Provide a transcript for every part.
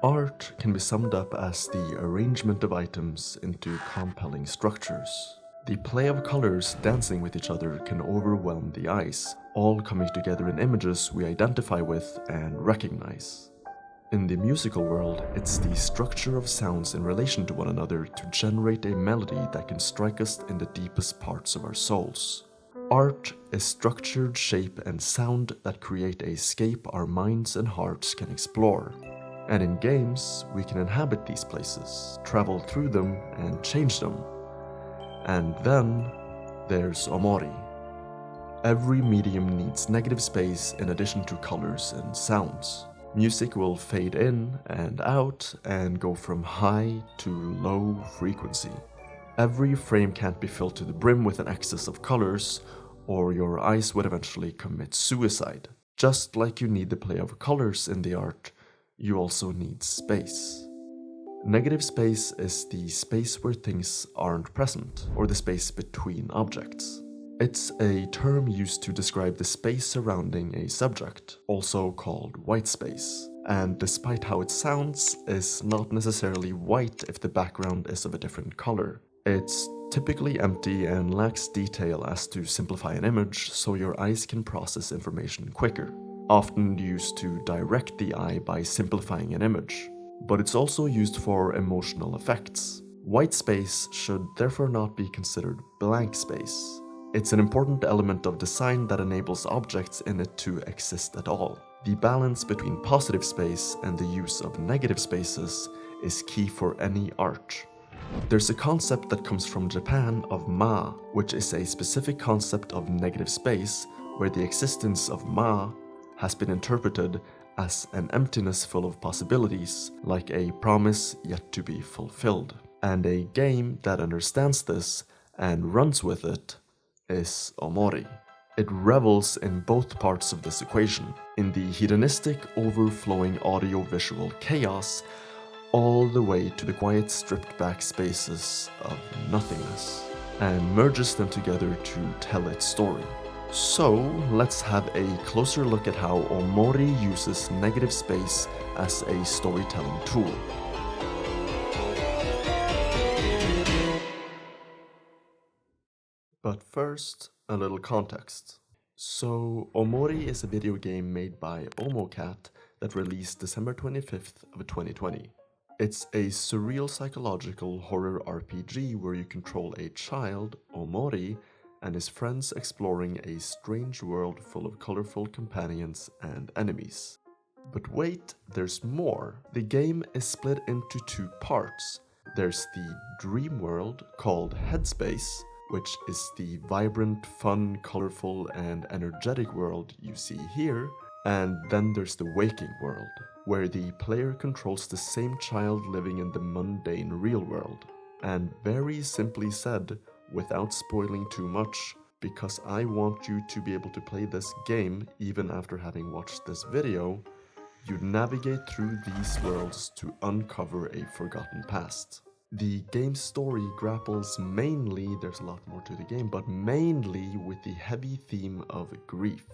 Art can be summed up as the arrangement of items into compelling structures. The play of colors dancing with each other can overwhelm the eyes, all coming together in images we identify with and recognize. In the musical world, it's the structure of sounds in relation to one another to generate a melody that can strike us in the deepest parts of our souls. Art is structured shape and sound that create a scape our minds and hearts can explore. And in games, we can inhabit these places, travel through them, and change them. And then there's Omori. Every medium needs negative space in addition to colors and sounds. Music will fade in and out and go from high to low frequency. Every frame can't be filled to the brim with an excess of colors, or your eyes would eventually commit suicide. Just like you need the play of colors in the art, you also need space. Negative space is the space where things aren't present, or the space between objects. It's a term used to describe the space surrounding a subject, also called white space. And despite how it sounds, is not necessarily white if the background is of a different color. It's typically empty and lacks detail as to simplify an image so your eyes can process information quicker. Often used to direct the eye by simplifying an image. But it's also used for emotional effects. White space should therefore not be considered blank space. It's an important element of design that enables objects in it to exist at all. The balance between positive space and the use of negative spaces is key for any art. There's a concept that comes from Japan of ma, which is a specific concept of negative space where the existence of ma has been interpreted as an emptiness full of possibilities, like a promise yet to be fulfilled. And a game that understands this and runs with it is Omori. It revels in both parts of this equation, in the hedonistic, overflowing audio-visual chaos, all the way to the quiet, stripped-back spaces of nothingness, and merges them together to tell its story. So, let's have a closer look at how Omori uses negative space as a storytelling tool. But first, a little context. So, Omori is a video game made by Omocat that released December 25th of 2020. It's a surreal psychological horror RPG where you control a child, Omori, and his friends exploring a strange world full of colorful companions and enemies. But wait, there's more. The game is split into two parts. There's the dream world called Headspace, which is the vibrant, fun, colorful, and energetic world you see here. And then there's the waking world, where the player controls the same child living in the mundane real world. And very simply said, without spoiling too much, because I want you to be able to play this game even after having watched this video, you navigate through these worlds to uncover a forgotten past. The game's story grapples mainly, there's a lot more to the game, but mainly with the heavy theme of grief.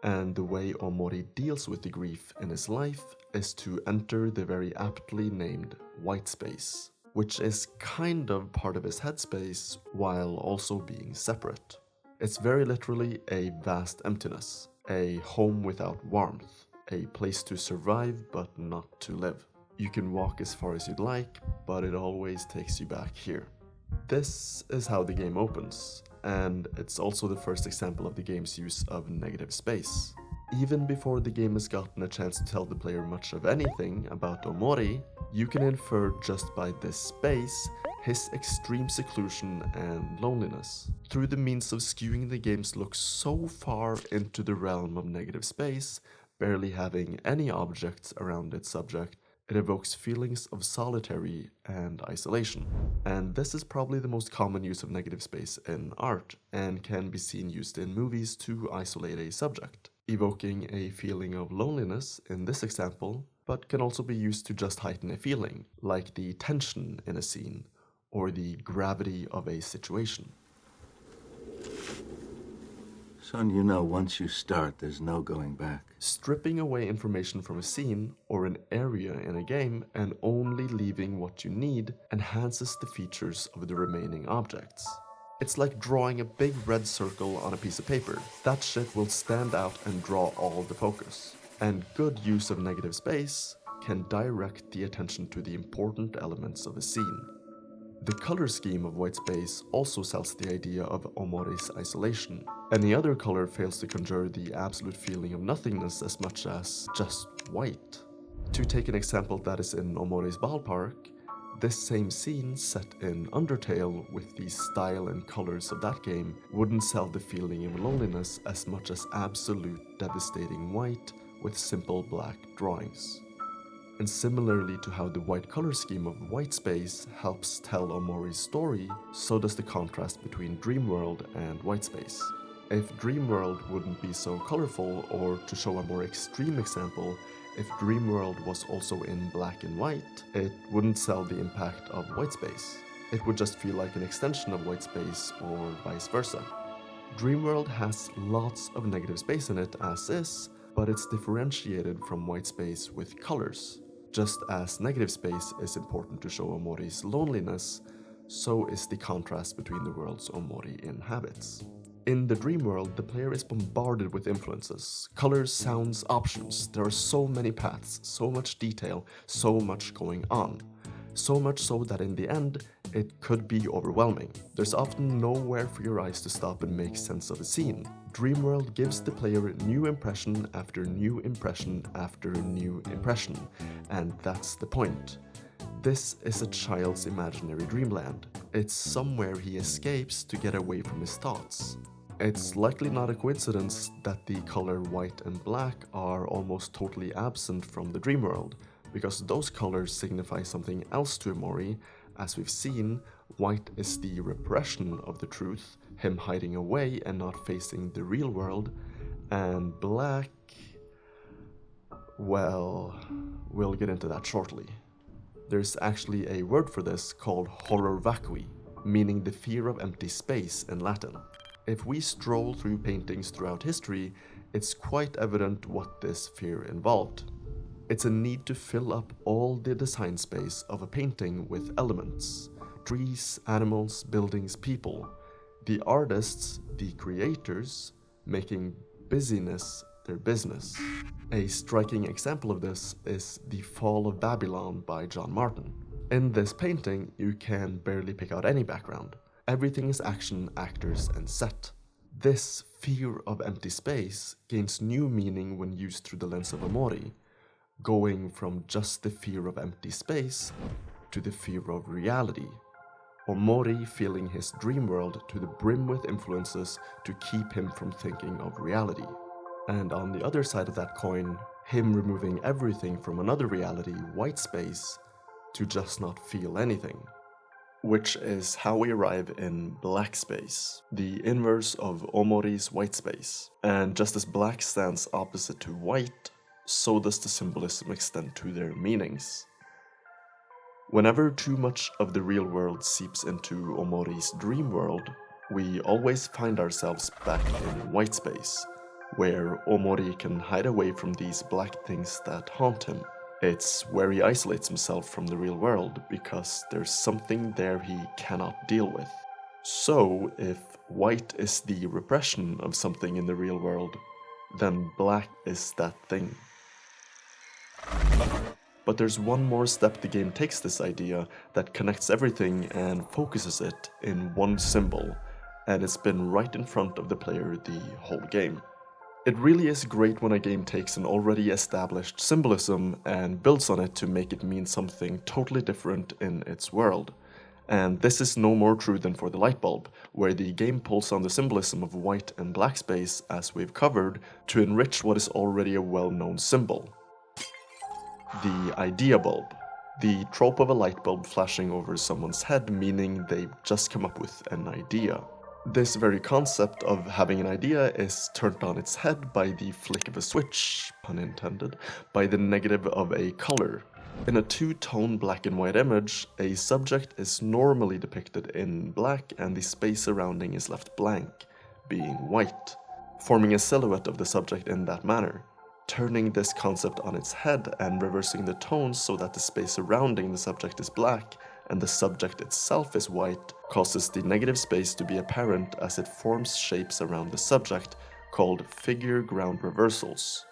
And the way Omori deals with the grief in his life is to enter the very aptly named white space, which is kind of part of his headspace while also being separate. It's very literally a vast emptiness, a home without warmth, a place to survive but not to live. You can walk as far as you'd like, but it always takes you back here. This is how the game opens, and it's also the first example of the game's use of negative space. Even before the game has gotten a chance to tell the player much of anything about Omori, you can infer just by this space his extreme seclusion and loneliness. Through the means of skewing the game's look so far into the realm of negative space, barely having any objects around its subject, it evokes feelings of solitary and isolation. And this is probably the most common use of negative space in art, and can be seen used in movies to isolate a subject, evoking a feeling of loneliness in this example, but can also be used to just heighten a feeling, like the tension in a scene, or the gravity of a situation. Son, you know, once you start, there's no going back. Stripping away information from a scene or an area in a game and only leaving what you need enhances the features of the remaining objects. It's like drawing a big red circle on a piece of paper. That shit will stand out and draw all the focus. And good use of negative space can direct the attention to the important elements of a scene. The color scheme of white space also sells the idea of Omori's isolation. Any other color fails to conjure the absolute feeling of nothingness as much as just white. To take an example that is in Omori's ballpark, this same scene set in Undertale with the style and colors of that game wouldn't sell the feeling of loneliness as much as absolute devastating white with simple black drawings. And similarly to how the white color scheme of white space helps tell Omori's story, so does the contrast between Dreamworld and white space. If Dreamworld wouldn't be so colorful, or to show a more extreme example, if Dreamworld was also in black and white, it wouldn't sell the impact of white space. It would just feel like an extension of white space or vice versa. Dreamworld has lots of negative space in it as is, but it's differentiated from white space with colors. Just as negative space is important to show Omori's loneliness, so is the contrast between the worlds Omori inhabits. In the dream world, the player is bombarded with influences, colors, sounds, options. There are so many paths, so much detail, so much going on. So much so that in the end, it could be overwhelming. There's often nowhere for your eyes to stop and make sense of a scene. Dreamworld gives the player new impression after new impression after new impression, and that's the point. This is a child's imaginary dreamland. It's somewhere he escapes to get away from his thoughts. It's likely not a coincidence that the color white and black are almost totally absent from the dream world, because those colors signify something else to Omori. As we've seen, white is the repression of the truth, him hiding away and not facing the real world, and black, well, we'll get into that shortly. There's actually a word for this called horror vacui, meaning the fear of empty space in Latin. If we stroll through paintings throughout history, it's quite evident what this fear involved. It's a need to fill up all the design space of a painting with elements, trees, animals, buildings, people. The artists, the creators, making busyness their business. A striking example of this is The Fall of Babylon by John Martin. In this painting, you can barely pick out any background. Everything is action, actors, and set. This fear of empty space gains new meaning when used through the lens of Omori, going from just the fear of empty space to the fear of reality. Omori filling his dream world to the brim with influences to keep him from thinking of reality. And on the other side of that coin, him removing everything from another reality, white space, to just not feel anything. Which is how we arrive in black space, the inverse of Omori's white space. And just as black stands opposite to white, so does the symbolism extend to their meanings. Whenever too much of the real world seeps into Omori's dream world, we always find ourselves back in white space, where Omori can hide away from these black things that haunt him. It's where he isolates himself from the real world because there's something there he cannot deal with. So, if white is the repression of something in the real world, then black is that thing. But there's one more step the game takes this idea that connects everything and focuses it in one symbol, and it's been right in front of the player the whole game. It really is great when a game takes an already established symbolism and builds on it to make it mean something totally different in its world. And this is no more true than for the light bulb, where the game pulls on the symbolism of white and black space, as we've covered, to enrich what is already a well-known symbol. The idea bulb. The trope of a light bulb flashing over someone's head, meaning they've just come up with an idea. This very concept of having an idea is turned on its head by the flick of a switch, pun intended, by the negative of a color. In a two-tone black and white image, a subject is normally depicted in black and the space surrounding is left blank, being white. forming a silhouette of the subject in that manner. Turning this concept on its head and reversing the tones so that the space surrounding the subject is black and the subject itself is white causes the negative space to be apparent as it forms shapes around the subject called figure ground reversals.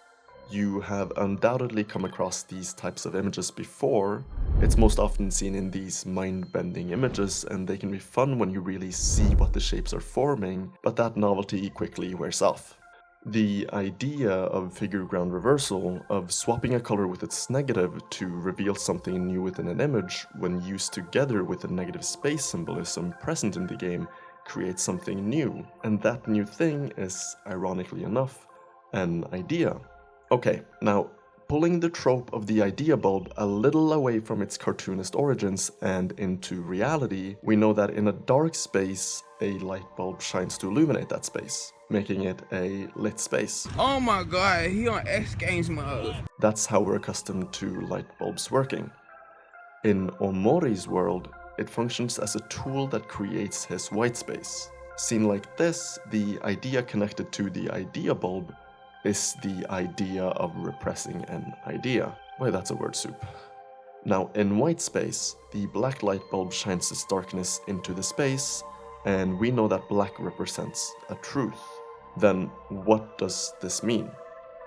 You have undoubtedly come across these types of images before. It's most often seen in these mind-bending images, and they can be fun when you really see what the shapes are forming, but that novelty quickly wears off. The idea of figure ground reversal, of swapping a color with its negative to reveal something new within an image, when used together with the negative space symbolism present in the game, creates something new, and that new thing is, ironically enough, an idea. Okay, now, pulling the trope of the idea bulb a little away from its cartoonist origins and into reality, we know that in a dark space, a light bulb shines to illuminate that space, making it a lit space. Oh my god, he on X Games mode. That's how we're accustomed to light bulbs working. In Omori's world, it functions as a tool that creates his white space. Seen like this, the idea connected to the idea bulb is the idea of repressing an idea. Why, that's a word soup. Now, in white space, the black light bulb shines its darkness into the space, and we know that black represents a truth. Then, what does this mean?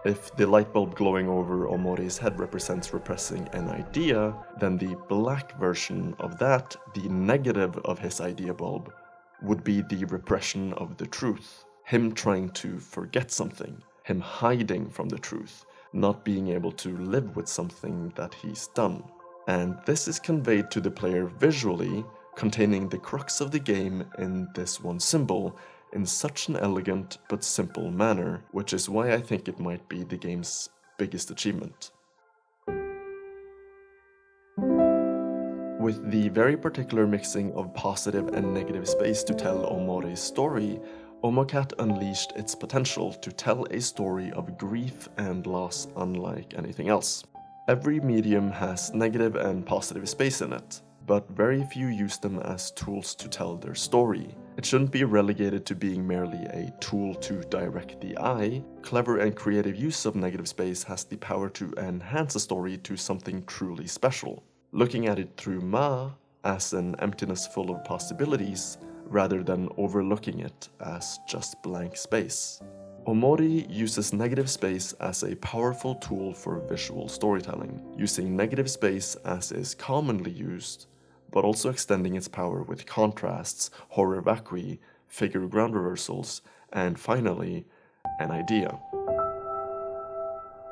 If the light bulb glowing over Omori's head represents repressing an idea, then the black version of that, the negative of his idea bulb, would be the repression of the truth. Him trying to forget something. Him hiding from the truth, not being able to live with something that he's done. And this is conveyed to the player visually, containing the crux of the game in this one symbol, in such an elegant but simple manner, which is why I think it might be the game's biggest achievement. With the very particular mixing of positive and negative space to tell Omori's story, Omocat unleashed its potential to tell a story of grief and loss unlike anything else. Every medium has negative and positive space in it, but very few use them as tools to tell their story. It shouldn't be relegated to being merely a tool to direct the eye. Clever and creative use of negative space has the power to enhance a story to something truly special. Looking at it through Ma as an emptiness full of possibilities, rather than overlooking it as just blank space. Omori uses negative space as a powerful tool for visual storytelling, using negative space as is commonly used, but also extending its power with contrasts, horror vacui, figure ground reversals, and finally, an idea.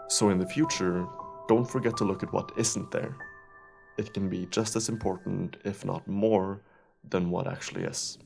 So in the future, don't forget to look at what isn't there. It can be just as important, if not more, than what actually is.